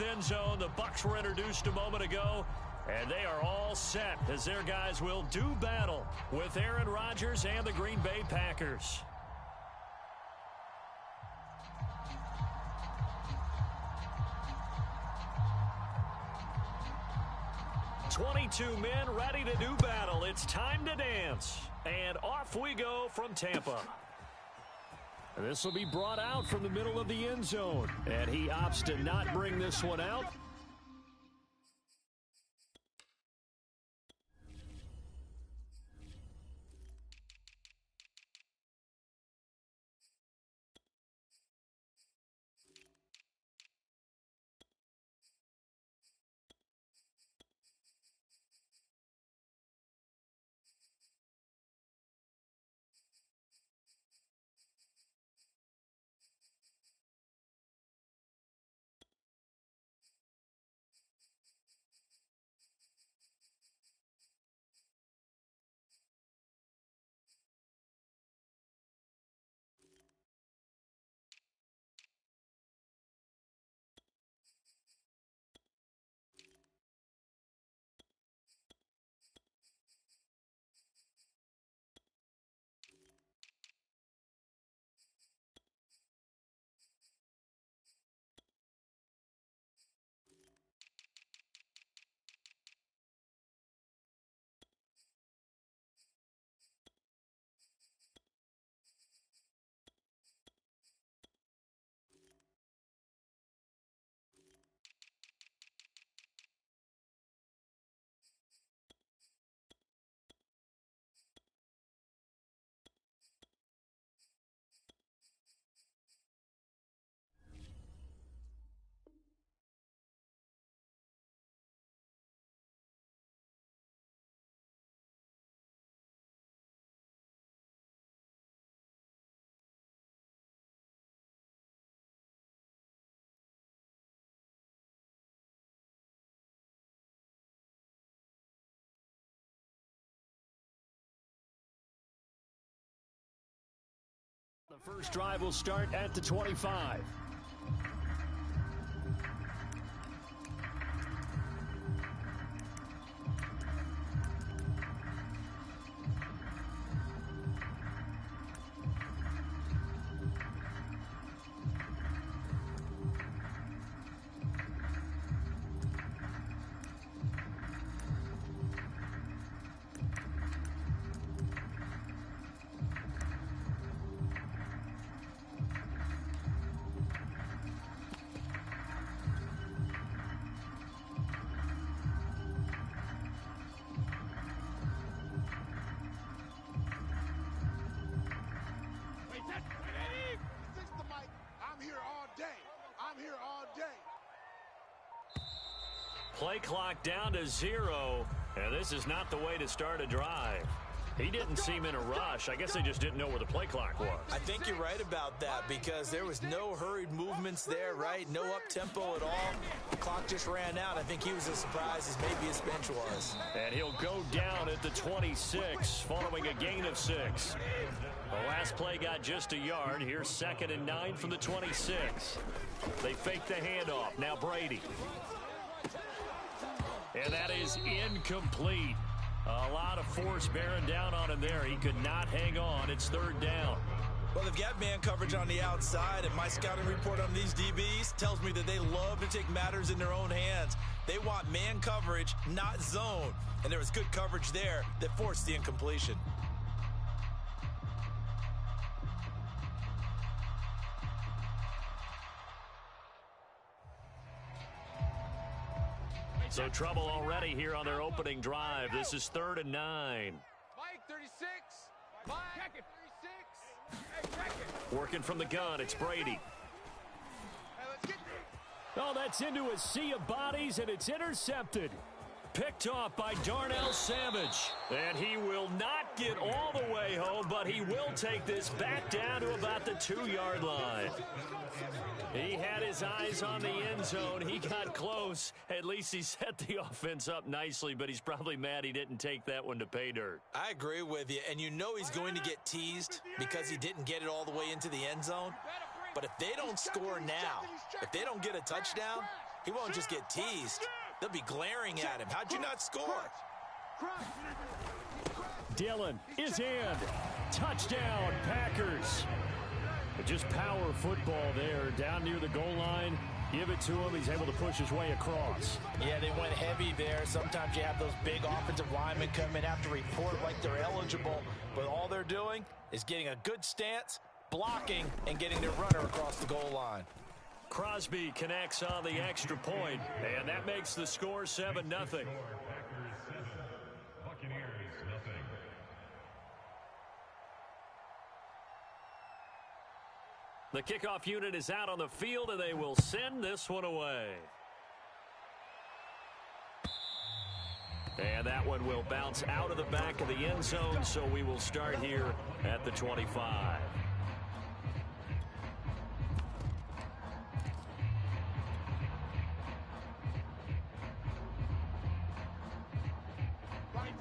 north end zone. The Bucs were introduced a moment ago, and they are all set as their guys will do battle with Aaron Rodgers and the Green Bay Packers. "22 men ready to do battle. It's time to dance." And off we go from Tampa. This will be brought out from the middle of the end zone. And he opts to not bring this one out. The first drive will start at the 25. Play clock down to 0, and this is not the way to start a drive. He didn't seem in a rush. I guess they just didn't know where the play clock was. I think you're right about that because there was no hurried movements there, right? No up-tempo at all. The clock just ran out. I think he was as surprised as maybe his bench was. And he'll go down at the 26 following a gain of 6. The last play got just a yard. Here's 2nd and 9 from the 26. They fake the handoff. Now Brady. And that is incomplete. A lot of force bearing down on him there. He could not hang on. It's 3rd down. Well, they've got man coverage on the outside, and my scouting report on these DBs tells me that they love to take matters in their own hands. They want man coverage, not zone. And there was good coverage there that forced the incompletion. So trouble already here on their opening drive. This is 3rd and 9. Mike, 36. Mike, check it. 36. Hey, check it. Working from the gun, it's Brady. Hey, let's get Oh, that's into a sea of bodies, and it's intercepted. Picked off by Darnell Savage. And he will not get all the way home, but he will take this back down to about the 2-yard line. He had his eyes on the end zone. He got close. At least he set the offense up nicely, but he's probably mad he didn't take that one to pay dirt. I agree with you, and you know he's going to get teased because he didn't get it all the way into the end zone. But if they don't score now, if they don't get a touchdown, He won't just get teased. They'll be glaring at him. How'd you not score? Dillon is in. Touchdown, Packers. Just power football there. Down near the goal line. Give it to him. He's able to push his way across. Yeah, they went heavy there. Sometimes you have those big offensive linemen come in, have to report like they're eligible. But all they're doing is getting a good stance, blocking, and getting their runner across the goal line. Crosby connects on the extra point, and that makes the score 7-0. The kickoff unit is out on the field, and they will send this one away. And that one will bounce out of the back of the end zone, so we will start here at the 25.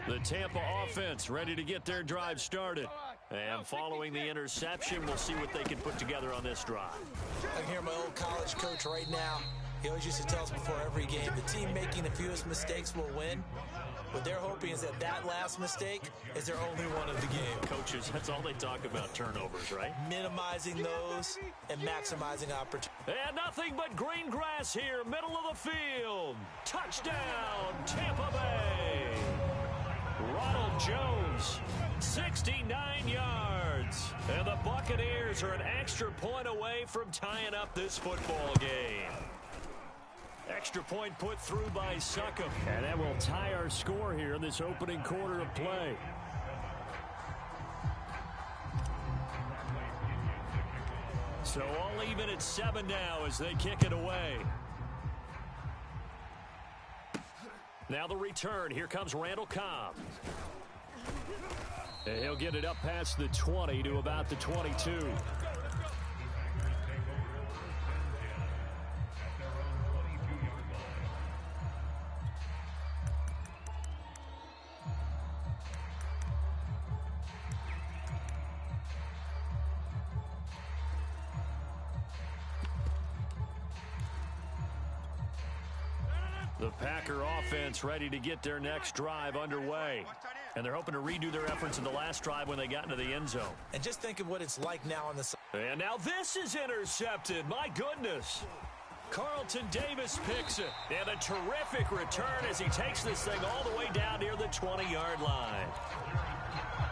The Tampa offense ready to get their drive started. And following the interception, we'll see what they can put together on this drive. I can hear my old college coach right now. He always used to tell us before every game, the team making the fewest mistakes will win. What they're hoping is that last mistake is their only one of the game. Coaches, that's all they talk about, turnovers, right? Minimizing those and maximizing opportunity. And nothing but green grass here, middle of the field. Touchdown, Tampa Bay. Ronald Jones, 69 yards. And the Buccaneers are an extra point away from tying up this football game. Extra point put through by Succop. And that will tie our score here in this opening quarter of play. So all even at 7 now as they kick it away. Now the return. Here comes Randall Cobb. And he'll get it up past the 20 to about the 22. The Packer offense ready to get their next drive underway. And they're hoping to redo their efforts in the last drive when they got into the end zone. And just think of what it's like now on the side. And now this is intercepted. My goodness. Carlton Davis picks it. And a terrific return as he takes this thing all the way down near the 20-yard line.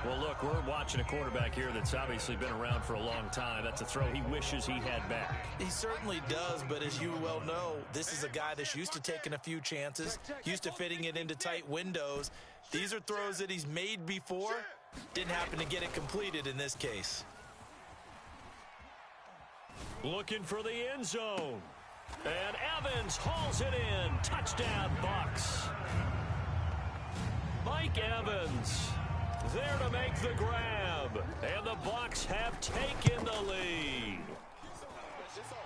Well, look, we're watching a quarterback here that's obviously been around for a long time. That's a throw he wishes he had back. He certainly does, but as you well know, this is a guy that's used to taking a few chances, used to fitting it into tight windows. These are throws that he's made before. Didn't happen to get it completed in this case. Looking for the end zone. And Evans hauls it in. Touchdown, Bucks. Mike Evans there to make the grab. And the Bucks have taken the lead.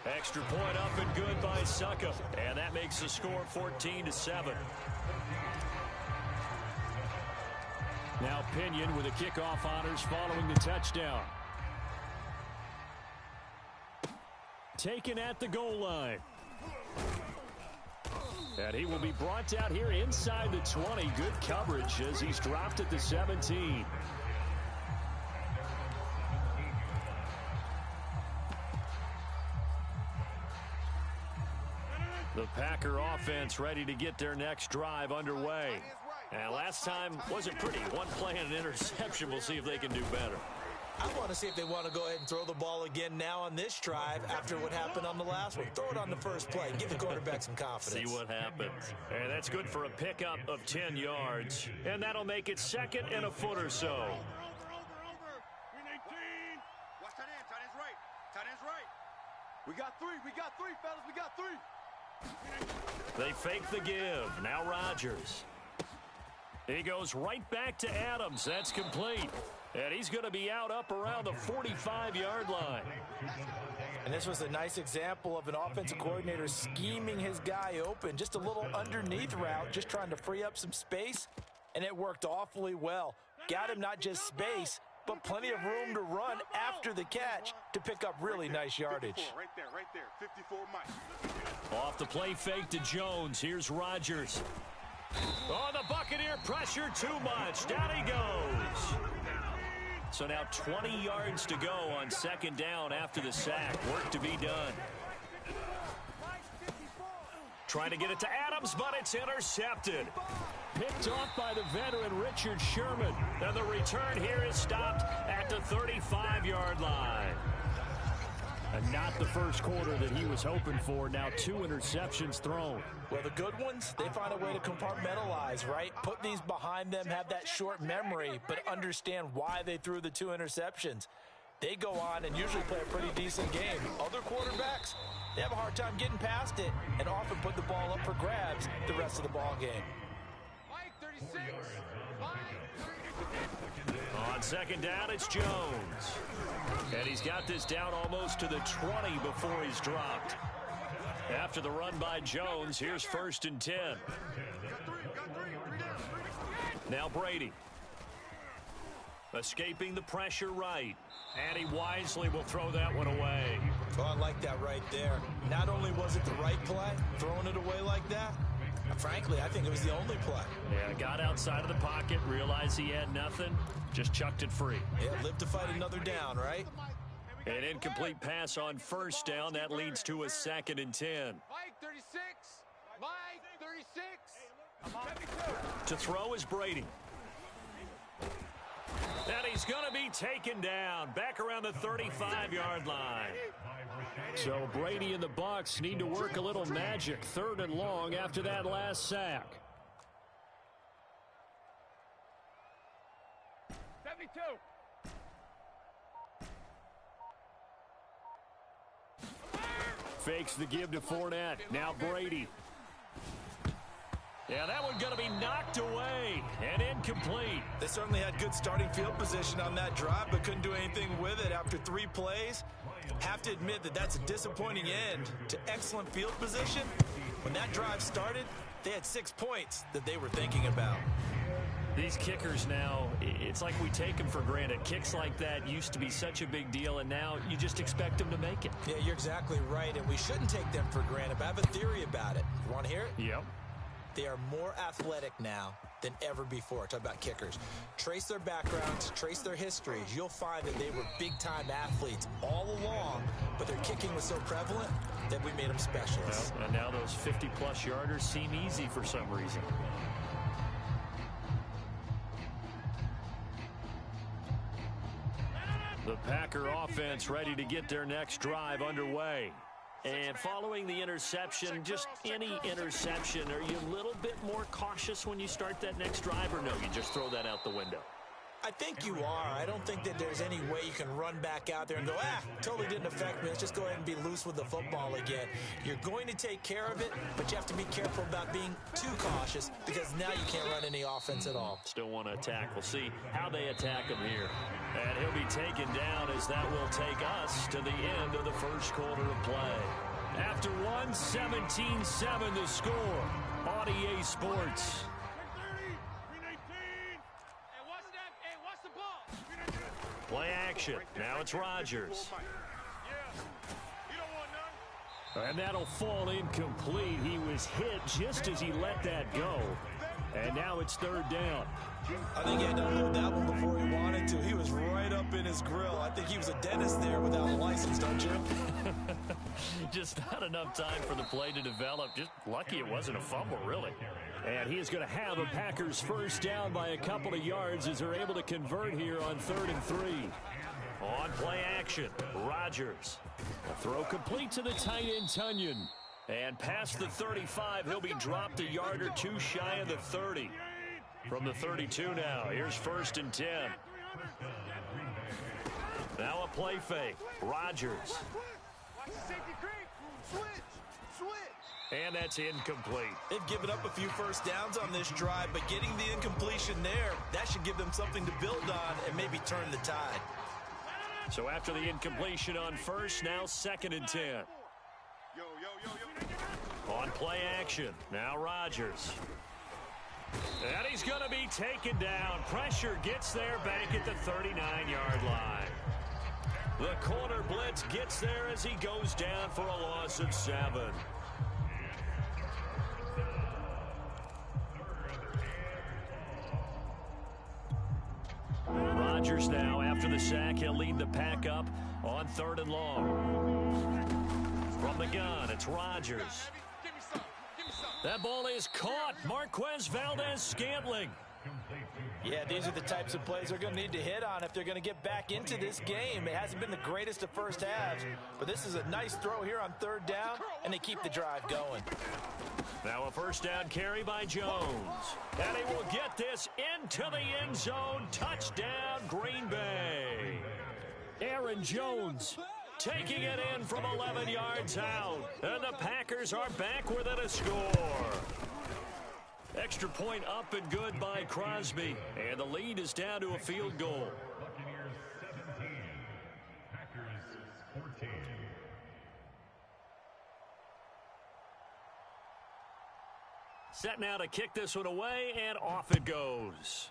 Extra point up and good by Succop. And that makes the score 14-7. Now Pinion with the kickoff honors following the touchdown. Taken at the goal line. And he will be brought out here inside the 20. Good coverage as he's dropped at the 17. The Packer offense ready to get their next drive underway. And last time wasn't pretty. One play and an interception. We'll see if they can do better. I want to see if they want to go ahead and throw the ball again now on this drive after what happened on the last one. Throw it on the first play. Give the quarterback some confidence. See what happens. And that's good for a pickup of 10 yards. And that'll make it 2nd and a foot or so. Watch tight end. Tight end's right. Tight end's right. We got three. We got three, fellas. We got three. They fake the give. Now Rodgers. He goes right back to Adams. That's complete. And he's going to be out up around the 45-yard line. And this was a nice example of an offensive coordinator scheming his guy open. Just a little underneath route, just trying to free up some space. And it worked awfully well. Got him not just space, but plenty of room to run after the catch to pick up really nice yardage. 54, right there, 54 Mike. Off the play fake to Jones. Here's Rodgers. Oh, the Buccaneer pressure too much. Down he goes. So now 20 yards to go on second down after the sack. Work to be done. Trying to get it to Adams, but it's intercepted. Picked off by the veteran Richard Sherman. And the return here is stopped at the 35-yard line. And not the first quarter that he was hoping for. Now 2 interceptions thrown. Well, the good ones, they find a way to compartmentalize, right? Put these behind them, have that short memory, but understand why they threw the 2 interceptions. They go on and usually play a pretty decent game. Other quarterbacks, they have a hard time getting past it and often put the ball up for grabs the rest of the ball game. Mike, 36. On second down, it's Jones. And he's got this down almost to the 20 before he's dropped. After the run by Jones, here's 1st and 10. Now Brady. Escaping the pressure right. And he wisely will throw that one away. Oh, I like that right there. Not only was it the right play, throwing it away like that, frankly, I think it was the only play. Yeah, got outside of the pocket, realized he had nothing, just chucked it free. Yeah, live to fight another down, right? An incomplete pass on 1st down. That leads to a 2nd and 10. Mike, 36. Mike, 36. To throw is Brady. And he's going to be taken down back around the 35-yard line. So Brady and the Bucs need to work a little magic. 3rd and long after that last sack. 72. Fakes the give to Fournette. Now Brady. Yeah, that one's going to be knocked away and incomplete. They certainly had good starting field position on that drive, but couldn't do anything with it after 3 plays. Have to admit that that's a disappointing end to excellent field position. When that drive started, they had 6 points that they were thinking about. These kickers now, it's like we take them for granted. Kicks like that used to be such a big deal, and now you just expect them to make it. Yeah, you're exactly right, and we shouldn't take them for granted, but I have a theory about it. You want to hear it? Yep. They are more athletic now than ever before. Talk about kickers. Trace their backgrounds, trace their histories. You'll find that they were big-time athletes all along, but their kicking was so prevalent that we made them specialists. Well, and now those 50-plus yarders seem easy for some reason. The Packer offense ready to get their next drive underway. And following the interception, just any interception, are you a little bit more cautious when you start that next drive, or no, you just throw that out the window? I think you are. I don't think that there's any way you can run back out there and go, totally didn't affect me. Let's just go ahead and be loose with the football again. You're going to take care of it, but you have to be careful about being too cautious because now you can't run any offense at all. Still want to attack. We'll see how they attack him here. And he'll be taken down as that will take us to the end of the first quarter of play. After 17-7 the score on EA Sports. Play action. Now it's Rodgers. And that'll fall incomplete. He was hit just as he let that go. And now it's 3rd down. I think he had to unload that one before he wanted to. He was right up in his grill. I think he was a dentist there without a license, don't you? Just not enough time for the play to develop. Just lucky it wasn't a fumble, really. And he is going to have the Packers first down by a couple of yards as they're able to convert here on 3rd and 3. On play action, Rodgers. A throw complete to the tight end, Tunyon. And past the 35, he'll be dropped a yard or 2 shy of the 30. From the 32 now, here's 1st and 10. Now a play fake, Rodgers. And that's incomplete. They've given up a few first downs on this drive, but getting the incompletion there, that should give them something to build on and maybe turn the tide. So after the incompletion on 1st, now 2nd and 10. On play action, now Rodgers. And he's going to be taken down. Pressure gets there back at the 39-yard line. The corner blitz gets there as he goes down for a loss of 7. Rodgers now, after the sack, he'll lead the pack up on 3rd and long. From the gun, it's Rodgers. That ball is caught. Marquez Valdez-Scantling. Yeah, these are the types of plays they're going to need to hit on if they're going to get back into this game. It hasn't been the greatest of first halves, but this is a nice throw here on 3rd down, and they keep the drive going. Now a 1st down carry by Jones. And he will get this into the end zone. Touchdown, Green Bay. Aaron Jones taking it in from 11 yards out. And the Packers are back within a score. Extra point up and good by Crosby. And the lead is down to a field goal. Buccaneers 17, Packers 14. Set now to kick this one away, and off it goes.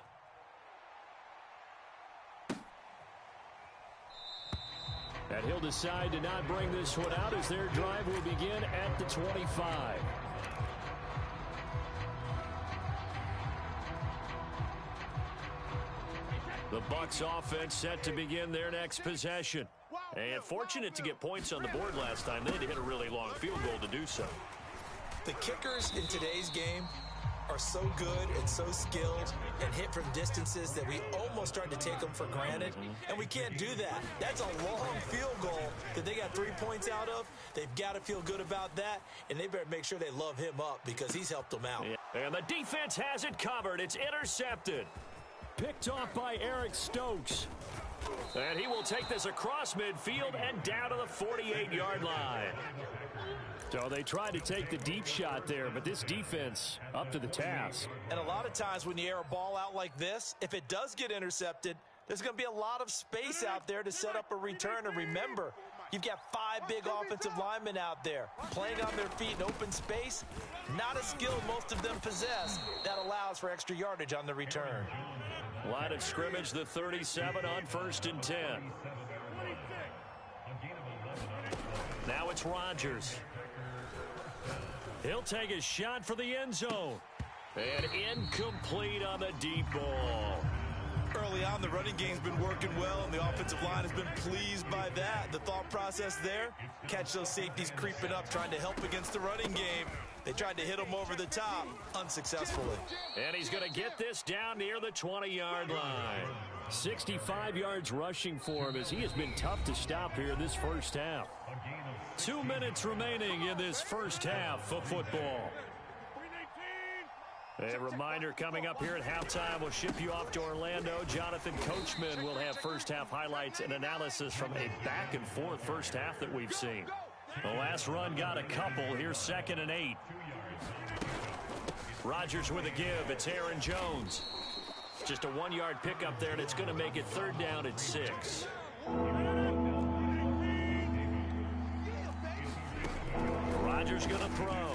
And he'll decide to not bring this one out as their drive will begin at the 25. The Bucs offense set to begin their next possession. And fortunate to get points on the board last time. They had to hit a really long field goal to do so. The kickers in today's game are so good and so skilled and hit from distances that we almost start to take them for granted, and we can't do that. That's a long field goal that they got 3 points out of. They've got to feel good about that, and they better make sure they love him up because he's helped them out. Yeah. And the defense has it covered. It's intercepted. Picked off by Eric Stokes. And he will take this across midfield and down to the 48-yard line. So they tried to take the deep shot there, but this defense up to the task. And a lot of times when you air a ball out like this, if it does get intercepted, there's going to be a lot of space out there to set up a return. And remember, you've got 5 big offensive linemen out there playing on their feet in open space. Not a skill most of them possess that allows for extra yardage on the return. Line of scrimmage, the 37 on 1st and 10. Now it's Rodgers. He'll take a shot for the end zone. And incomplete on the deep ball. Early on, the running game's been working well, and the offensive line has been pleased by that. The thought process there, catch those safeties creeping up, trying to help against the running game. They tried to hit him over the top, unsuccessfully. And he's going to get this down near the 20-yard line. 65 yards rushing for him as he has been tough to stop here in this first half. 2 minutes remaining in this first half of football. A reminder coming up here at halftime, we'll ship you off to Orlando. Jonathan Coachman will have first half highlights and analysis from a back and forth first half that we've seen. The last run got a couple. Here's 2nd and 8. Rodgers with a give. It's Aaron Jones. Just a 1-yard pickup there, and it's going to make it 3rd down at 6. Rodgers going to throw.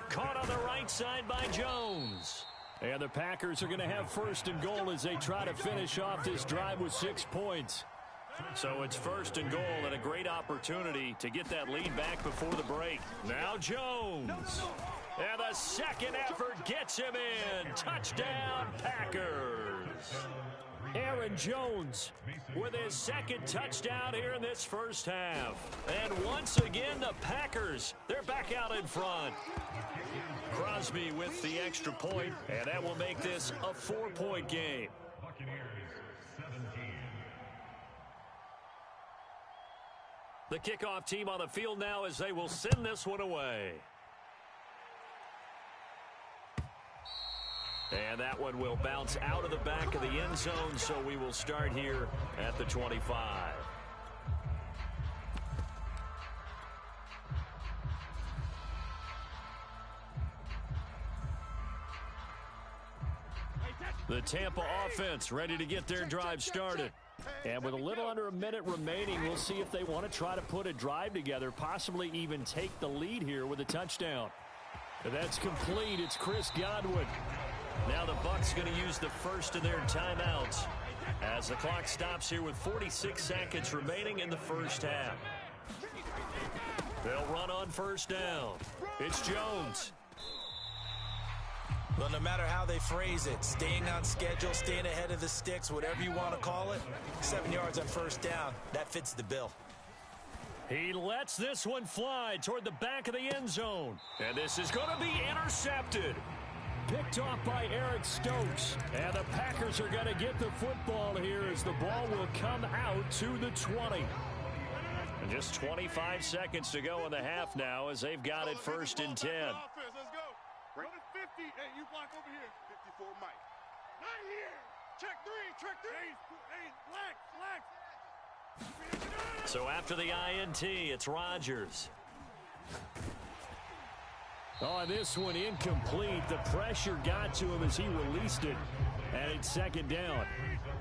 Caught on the right side by Jones. And the Packers are going to have 1st and goal as they try to finish off this drive with 6 points. So it's 1st and goal and a great opportunity to get that lead back before the break. Now Jones. And the second effort gets him in. Touchdown, Packers. Aaron Jones with his 2nd touchdown here in this first half. And once again, the Packers, they're back out in front. Crosby with the extra point, and that will make this a 4-point game. The kickoff team on the field now as they will send this one away. And that one will bounce out of the back of the end zone, so we will start here at the 25. The Tampa offense ready to get their drive started. And with a little under a minute remaining, we'll see if they want to try to put a drive together, possibly even take the lead here with a touchdown. And that's complete. It's Chris Godwin. Now the Bucs going to use the first of their timeouts as the clock stops here with 46 seconds remaining in the first half. They'll run on first down. It's Jones. Well, no matter how they phrase it, staying on schedule, staying ahead of the sticks, whatever you want to call it, 7 yards on first down, that fits the bill. He lets this one fly toward the back of the end zone. And this is going to be intercepted. Picked off by Eric Stokes. And the Packers are going to get the football here as the ball will come out to the 20. And just 25 seconds to go in the half now as they've got it first and 10. Let's go. Run it 50. Hey, you block over here. 54 Mike. Not here. Check three. Hey, black. So after the INT, it's Rodgers. Oh, this one incomplete. The pressure got to him as he released it. And it's second down.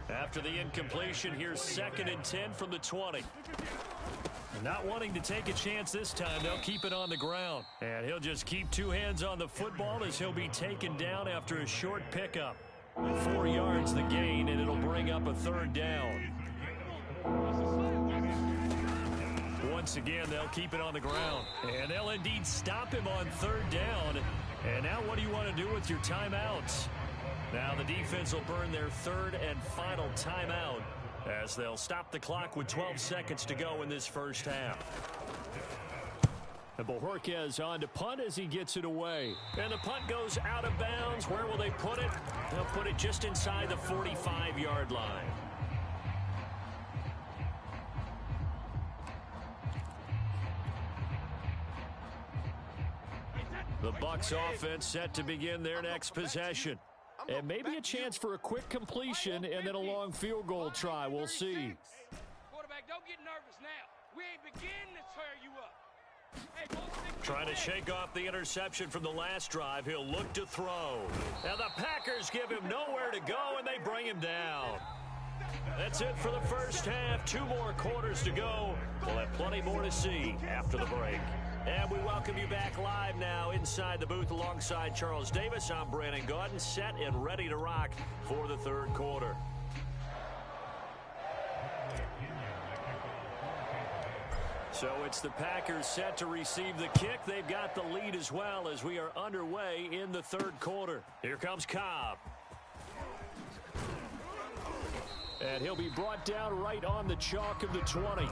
After the incompletion, here's 2nd and 10 from the 20. Not wanting to take a chance this time, they'll keep it on the ground. And he'll just keep 2 hands on the football as he'll be taken down after a short pickup. 4 yards the gain, and it'll bring up a 3rd down. Once again, they'll keep it on the ground. And they'll indeed stop him on 3rd down. And now what do you want to do with your timeouts? Now the defense will burn their 3rd and final timeout as they'll stop the clock with 12 seconds to go in this first half. And Bojorquez on to punt as he gets it away. And the punt goes out of bounds. Where will they put it? They'll put it just inside the 45-yard line. The Bucs offense set to begin their next possession. And maybe a chance for a quick completion and then a long field goal try. We'll see. Quarterback, don't get nervous now. We ain't beginning to tear you up. Trying to shake off the interception from the last drive. He'll look to throw. Now the Packers give him nowhere to go, and they bring him down. That's it for the first half. 2 more quarters to go. We'll have plenty more to see after the break. And we welcome you back live now inside the booth alongside Charles Davis. I'm Brandon Gaudin, set and ready to rock for the 3rd quarter. So it's the Packers set to receive the kick. They've got the lead as well as we are underway in the 3rd quarter. Here comes Cobb. And he'll be brought down right on the chalk of the 20.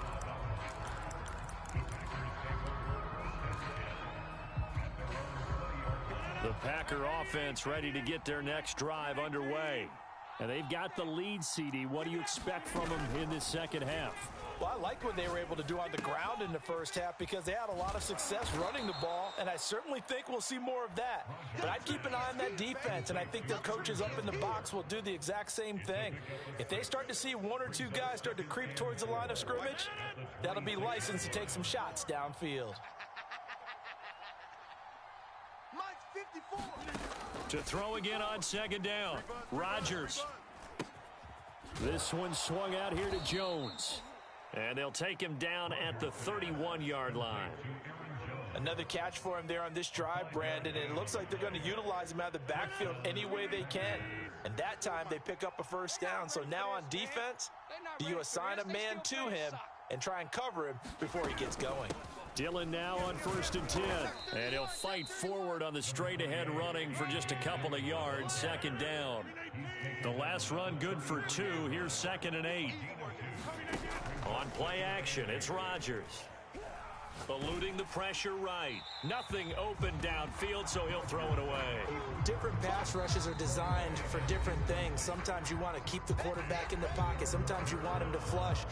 The Packer offense ready to get their next drive underway. And they've got the lead, CD. What do you expect from them in this second half? Well, I liked what they were able to do on the ground in the first half because they had a lot of success running the ball, and I certainly think we'll see more of that. But I'd keep an eye on that defense, and I think their coaches up in the box will do the exact same thing. If they start to see 1 or 2 guys start to creep towards the line of scrimmage, that'll be licensed to take some shots downfield. To throw again on 2nd down. Rodgers. This one swung out here to Jones. And they'll take him down at the 31-yard line. Another catch for him there on this drive, Brandon, and it looks like they're going to utilize him out of the backfield any way they can. And that time they pick up a first down. So now on defense, do you assign a man to him and try and cover him before he gets going? Dillon now on 1st and 10. And he'll fight forward on the straight-ahead running for just a couple of yards. 2nd down. The last run good for 2. Here's 2nd and 8. On play action, it's Rodgers. Eluding the pressure right. Nothing open downfield, so he'll throw it away. Different pass rushes are designed for different things. Sometimes you want to keep the quarterback in the pocket. Sometimes you want him to flush.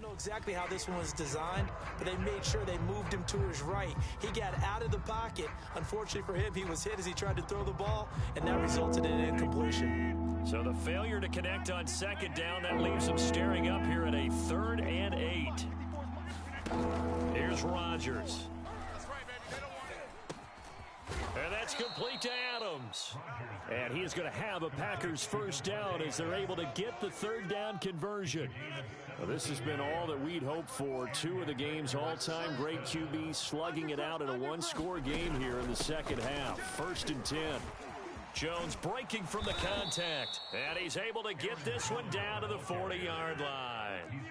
know exactly how this one was designed, but they made sure they moved him to his right. He got out of the pocket. Unfortunately for him, he was hit as he tried to throw the ball, and that resulted in an incompletion. So the failure to connect on second down, that leaves them staring up here at a 3rd and 8. Here's Rodgers. And that's complete to Adams. And he is going to have a Packers first down as they're able to get the 3rd down conversion. Well, this has been all that we'd hoped for. 2 of the game's all-time great QBs slugging it out in a one-score game here in the second half. 1st and 10. Jones breaking from the contact. And he's able to get this one down to the 40-yard line.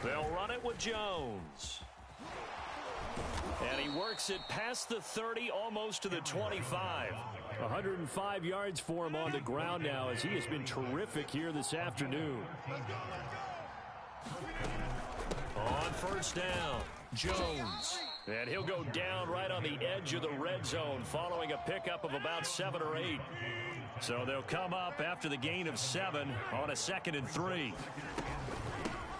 They'll run it with Jones. And he works it past the 30, almost to the 25. 105 yards for him on the ground now as he has been terrific here this afternoon. On first down, Jones. And he'll go down right on the edge of the red zone following a pickup of about 7 or 8. So they'll come up after the gain of 7 on a 2nd and 3.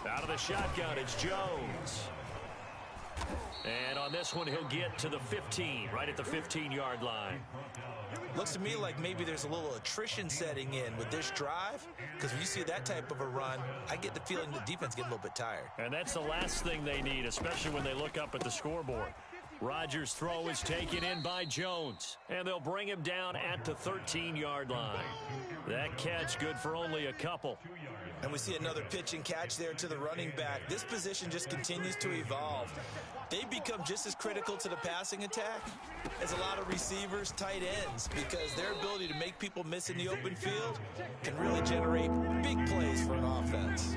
Out of the shotgun, it's Jones. And on this one, he'll get to the 15, right at the 15-yard line. Looks to me like maybe there's a little attrition setting in with this drive, because when you see that type of a run, I get the feeling the defense get a little bit tired. And that's the last thing they need, especially when they look up at the scoreboard. Rodgers' throw is taken in by Jones, and they'll bring him down at the 13-yard line. That catch good for only a couple. And we see another pitch and catch there to the running back. This position just continues to evolve. They become just as critical to the passing attack as a lot of receivers, tight ends, because their ability to make people miss in the open field can really generate big plays for an offense.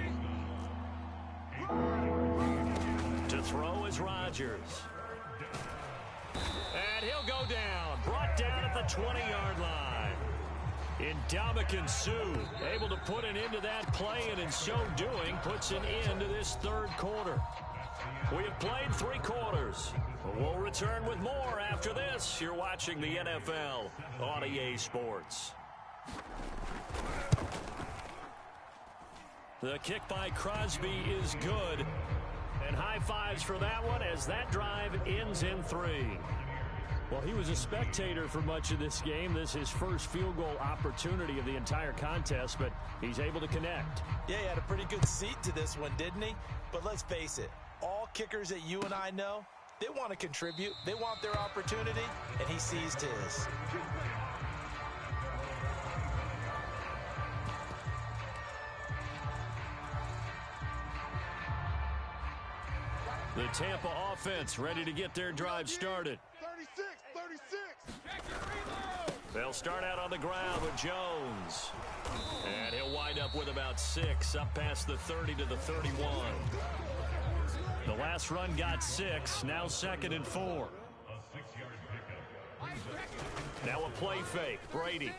To throw is Rodgers. And he'll go down, brought down at the 20-yard line. Ndamukong Suh able to put an end to that play, and in so doing puts an end to this 3rd quarter. We have played 3 quarters. We'll return with more after this. You're watching the NFL on EA Sports. The kick by Crosby is good. And high fives for that one as that drive ends in 3. Well, he was a spectator for much of this game. This is his first field goal opportunity of the entire contest, but he's able to connect. Yeah, he had a pretty good seat to this one, didn't he? But let's face it, all kickers that you and I know, they want to contribute. They want their opportunity, and he seized his. The Tampa offense ready to get their drive started. 36. They'll start out on the ground with Jones. And he'll wind up with about 6, up past the 30 to the 31. The last run got 6, now 2nd and 4. Now a play fake, Brady.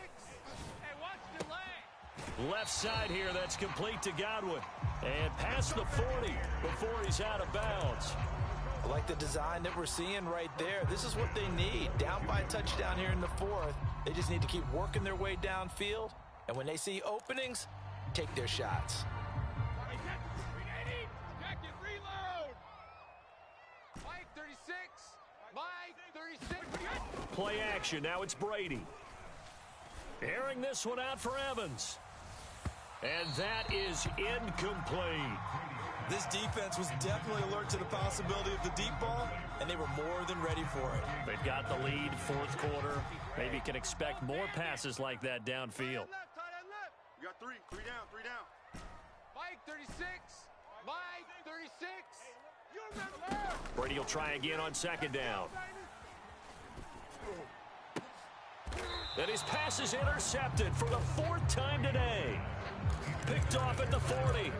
Left side here, that's complete to Godwin. And past the 40 before he's out of bounds. I like the design that we're seeing right there. This is what they need. Down by a touchdown here in the 4th. They just need to keep working their way downfield. And when they see openings, take their shots. Mike 36. Mike 36. Play action. Now it's Brady. Airing this one out for Evans. And that is incomplete. This defense was definitely alert to the possibility of the deep ball, and they were more than ready for it. They've got the lead, 4th quarter. Maybe can expect more passes like that downfield. You got 3 down. Mike 36. Mike 36. Brady will try again on 2nd down. And his pass is intercepted for the 4th time today. Picked off at the 40.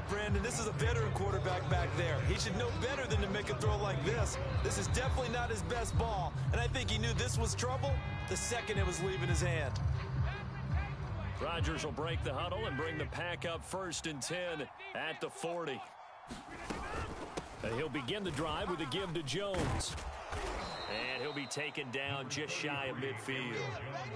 Brandon, this is a veteran quarterback back there. He should know better than to make a throw like this. This is definitely not his best ball, and I think he knew this was trouble the second it was leaving his hand. Rodgers will break the huddle and bring the pack up 1st and 10 at the 40. And he'll begin the drive with a give to Jones. And he'll be taken down just shy of midfield.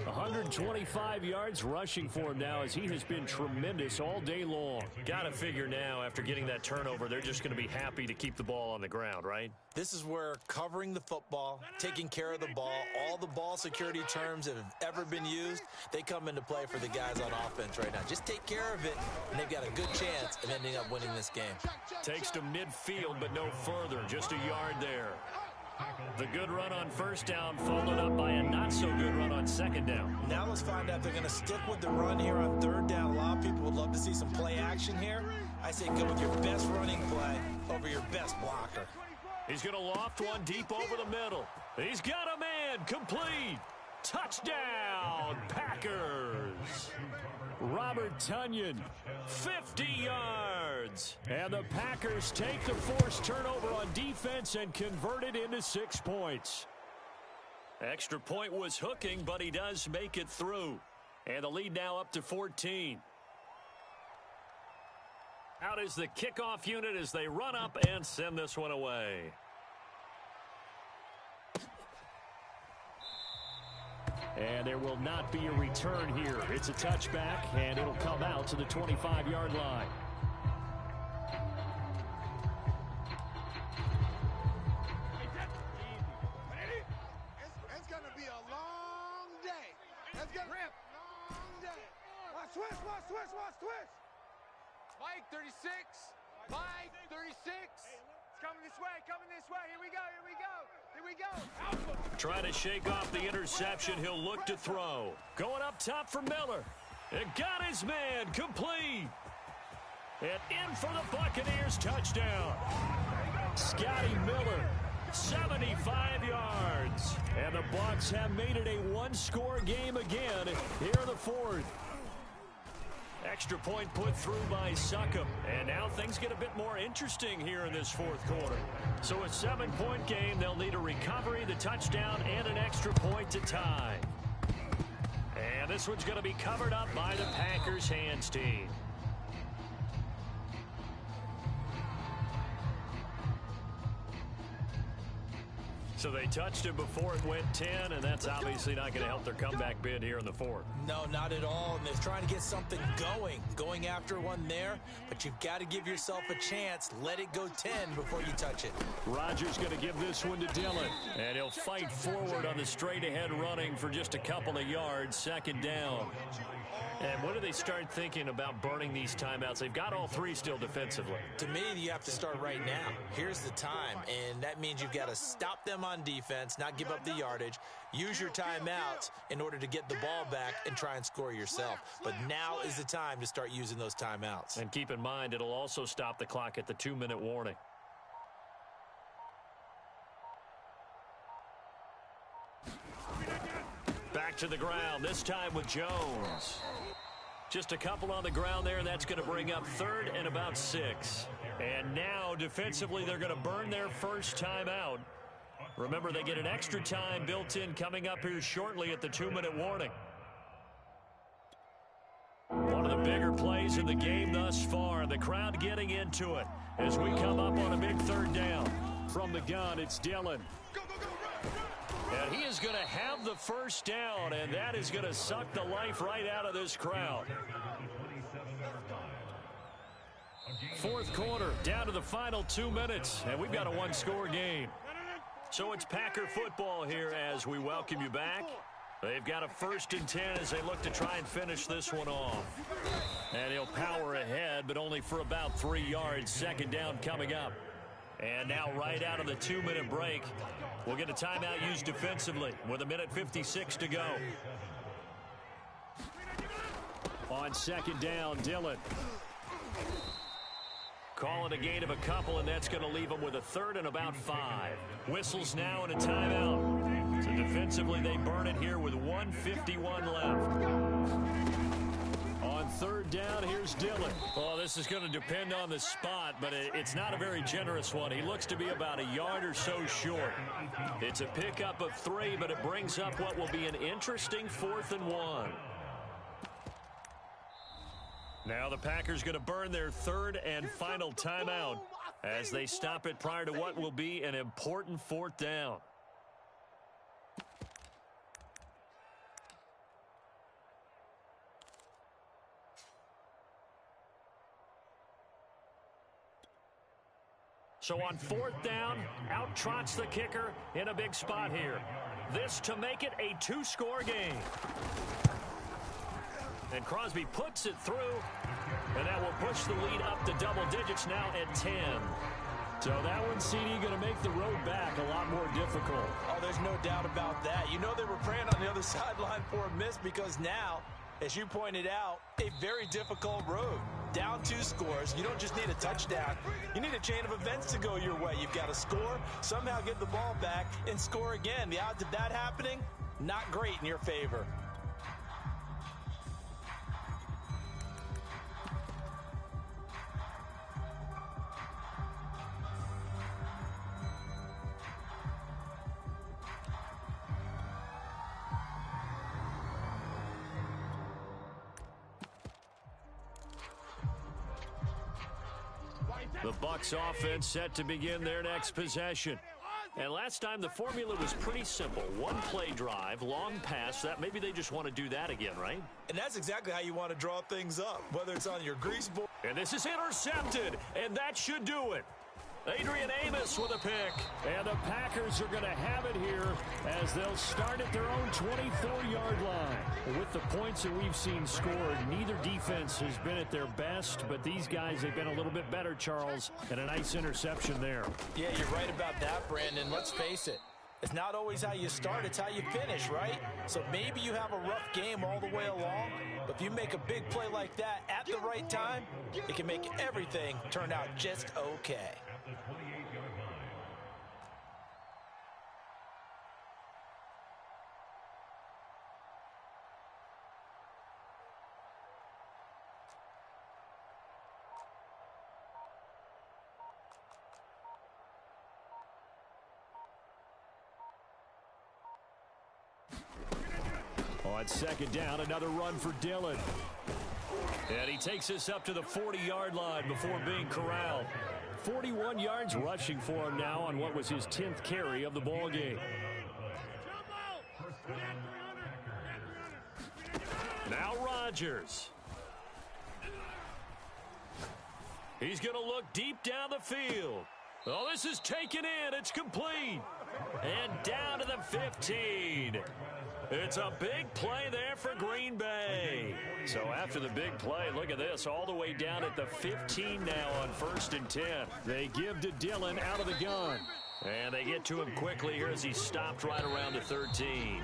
125 yards rushing for him now as he has been tremendous all day long. Got to figure now after getting that turnover, they're just going to be happy to keep the ball on the ground, right? This is where covering the football, taking care of the ball, all the ball security terms that have ever been used, they come into play for the guys on offense right now. Just take care of it, and they've got a good chance of ending up winning this game. Takes to midfield, but no further. Just a yard there. The good run on first down followed up by a not-so-good run on second down. Now let's find out if they're going to stick with the run here on third down. A lot of people would love to see some play action here. I say go with your best running play over your best blocker. He's going to loft one deep over the middle. He's got a man complete. Touchdown, Packers. Robert Tonyan, 50 yards. And the Packers take the forced turnover on defense and convert it into 6 points. Extra point was hooking, but he does make it through. And the lead now up to 14. Out is the kickoff unit as they run up and send this one away. And there will not be a return here. It's a touchback, and it'll come out to the 25-yard line. It's going to be a long day. It's going to be a long day. Watch twist. Mike, 36. Mike, 36. It's coming this way. Here we go. Trying to shake off the interception. He'll look to throw. Going up top for Miller. It got his man complete. And in for the Buccaneers touchdown. Scotty Miller, 75 yards. And the Bucs have made it a one-score game again here in the fourth. Extra point put through by Succop. And now things get a bit more interesting here in this fourth quarter. So a 7-point game, they'll need a recovery, the touchdown, and an extra point to tie. And this one's going to be covered up by the Packers hands team. So they touched it before it went 10, and that's obviously not going to help their comeback bid here in the fourth. No, not at all. And they're trying to get something going after one there. But you've got to give yourself a chance. Let it go 10 before you touch it. Rodgers going to give this one to Dillon. And he'll fight forward on the straight-ahead running for just a couple of yards. Second down. And when do they start thinking about burning these timeouts? They've got all three still defensively. To me, you have to start right now. Here's the time, and that means you've got to stop them on defense, not give up the yardage, use your timeouts in order to get the ball back and try and score yourself. But now is the time to start using those timeouts. And keep in mind, it'll also stop the clock at the 2-minute warning. Back to the ground, this time with Jones. Just a couple on the ground there, and that's going to bring up third and about 6. And now, defensively, they're going to burn their first timeout. Remember, they get an extra time built in coming up here shortly at the 2-minute warning. One of the bigger plays in the game thus far, the crowd getting into it as we come up on a big third down. From the gun, it's Dillon. And he is going to have the first down, and that is going to suck the life right out of this crowd. Fourth quarter, down to the final 2 minutes, and we've got a one-score game. So it's Packer football here as we welcome you back. They've got a 1st and 10 as they look to try and finish this one off. And he'll power ahead, but only for about 3 yards. Second down coming up. And now right out of the 2-minute break, we'll get a timeout used defensively with 1:56 to go. On second down, Dillon. Call it a gain of a couple, and that's going to leave them with a third and about 5. Whistles now and a timeout. So defensively, they burn it here with 1:51 left. On third down, here's Dillon. Oh, this is going to depend on the spot, but it's not a very generous one. He looks to be about a yard or so short. It's a pickup of 3, but it brings up what will be an interesting 4th and 1. Now the Packers going to burn their third and final timeout as they stop it prior to what will be an important fourth down. So on fourth down, out trots the kicker in a big spot here. This to make it a two-score game. And Crosby puts it through, and that will push the lead up to double digits now at 10. So that one, CD, going to make the road back a lot more difficult. Oh, there's no doubt about that. You know they were praying on the other sideline for a miss because now, as you pointed out, a very difficult road. Down 2 scores. You don't just need a touchdown. You need a chain of events to go your way. You've got to score, somehow get the ball back, and score again. The odds of that happening, not great in your favor. The Bucs offense set to begin their next possession. And last time the formula was pretty simple. One play drive, long pass. That maybe they just want to do that again, right? And that's exactly how you want to draw things up, whether it's on your grease board. And this is intercepted, and that should do it. Adrian Amos with a pick. And the Packers are going to have it here as they'll start at their own 24-yard line. With the points that we've seen scored, neither defense has been at their best, but these guys have been a little bit better, Charles, and a nice interception there. Yeah, you're right about that, Brandon. Let's face it. It's not always how you start, it's how you finish, right? So maybe you have a rough game all the way along, but if you make a big play like that at the right time, it can make everything turn out just okay. At the 28-yard line. On second down, another run for Dillon. And he takes us up to the 40-yard line before being corralled. 41 yards rushing for him now on what was his 10th carry of the ball game. Now Rodgers. He's going to look deep down the field. Oh, this is taken in. It's complete. And down to the 15. It's a big play there for Green Bay. So after the big play, look at this, all the way down at the 15 now on 1st and 10. They give to Dillon out of the gun. And they get to him quickly here as he stopped right around the 13.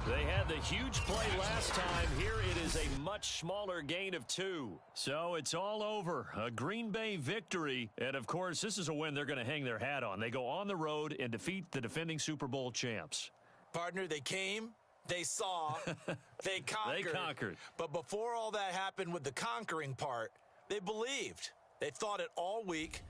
They had the huge play last time. Here it is a much smaller gain of 2. So it's all over. A Green Bay victory. And, of course, this is a win they're going to hang their hat on. They go on the road and defeat the defending Super Bowl champs. Partner, they came, they saw, they conquered. They conquered. But before all that happened with the conquering part, they believed. They thought it all week.